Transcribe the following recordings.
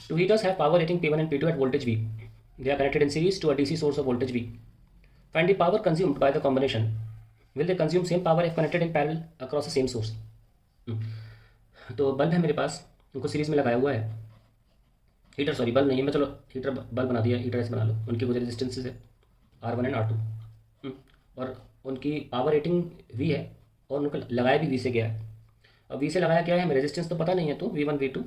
Two heaters have power rating P1 and P2 at voltage V. They are connected in series to a DC source of voltage V. Find the power consumed by the combination. Will they consume same power if connected in parallel across the same source? तो bulb है मेरे पास, उनको series में लगाया हुआ है। Heater, sorry bulb नहीं है, मैं चलो हीटर बल्ब बना दिया, हीटर ऐसे बना लो। उनकी कुछ रेजिस्टेंसेज है R1 एंड R2, और उनकी पावर रेटिंग V है, और उनको लगाया भी V से गया है। अब V से लगाया क्या है, हमें रेजिस्टेंस तो पता नहीं है, तो V1 V2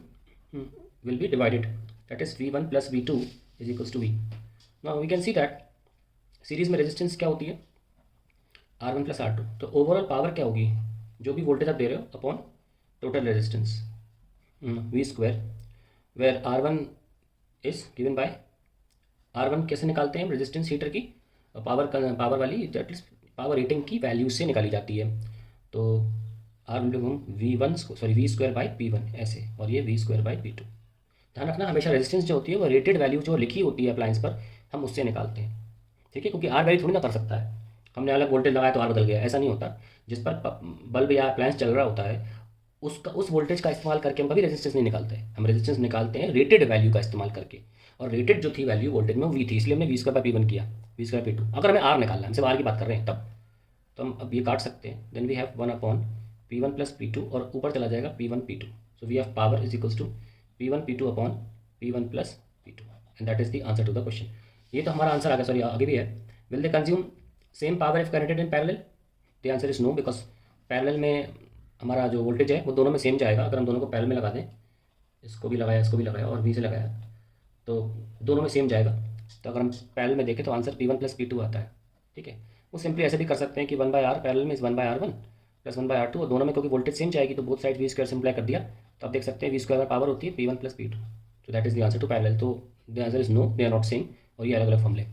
will be divided, that is V1 plus V2 is equals to V. Now we can see that series में रेजिस्टेंस क्या होती है, R1 प्लस R2। तो ओवरऑल पावर क्या होगी, जो भी वोल्टेज आप दे रहे हो upon total resistance V square, where R1 is given by R1 कैसे निकालते हैं रेजिस्टेंस हीटर की, पावर वाली दैट इज पावर रेटिंग की वैल्यू से निकाली जाती है। तो V स्क्वायर बाई P1 ऐसे, और ये V स्क्वायर बाई P2। ध्यान रखना, हमेशा रेजिस्टेंस जो होती है वो रेटेड वैल्यू जो लिखी होती है अप्लायंस पर, हम उससे निकालते हैं, ठीक है, क्योंकि आर वैल्यू थोड़ी ना कर सकता है। हमने अलग वोल्टेज लगाया तो आर बदल गया, ऐसा नहीं होता। जिस पर बल्ब या अप्लायंस चल रहा होता है उसका, उस वोल्टेज का इस्तेमाल करके हम कभी रेजिस्टेंस नहीं निकालते हैं। हम रेजिस्टेंस निकालते हैं रेटेड वैल्यू का इस्तेमाल करके, और रेटेड जो थी वैल्यू वोल्टेज में V थी, इसलिए हमने V स्क्वायर बाई P1 किया, V स्क्वायर P2। अगर हमें R निकालना है, हम सिर्फ R की बात कर रहे हैं तब, तो हम अब ये काट सकते हैं। Then we have 1 upon P1 plus P2, और ऊपर चला जाएगा P1 P2। So we have power is equals to P1 P2 upon P1 plus P2, and that is the answer to the question. ये तो हमारा आंसर आ गया, sorry आगे भी है। Will they consume same power if connected in parallel? The answer is no, because parallel में हमारा जो वोल्टेज है वो दोनों में सेम जाएगा। अगर हम दोनों को पैरेलल में लगा दें, इसको भी लगाया, इसको भी लगाया, और V से लगाया, तो दोनों में सेम जाएगा। तो अगर हम पैरेलल में देखें तो आंसर P1 प्लस P2 आता है, ठीक है। वो सिंपली ऐसे भी कर सकते हैं कि 1/R पैरेलल में इज 1/R1 प्लस 1/R2, और दोनों में क्योंकि वोल्टेज सेम जाएगी तो both side V square simply कर दिया। तो आप देख सकते हैं V स्क्वायर में पावर होती है P1 प्लस P2। तो that is the answer to parallel. तो the answer is no, they are not same, और ये अलग अलग फॉर्मूले।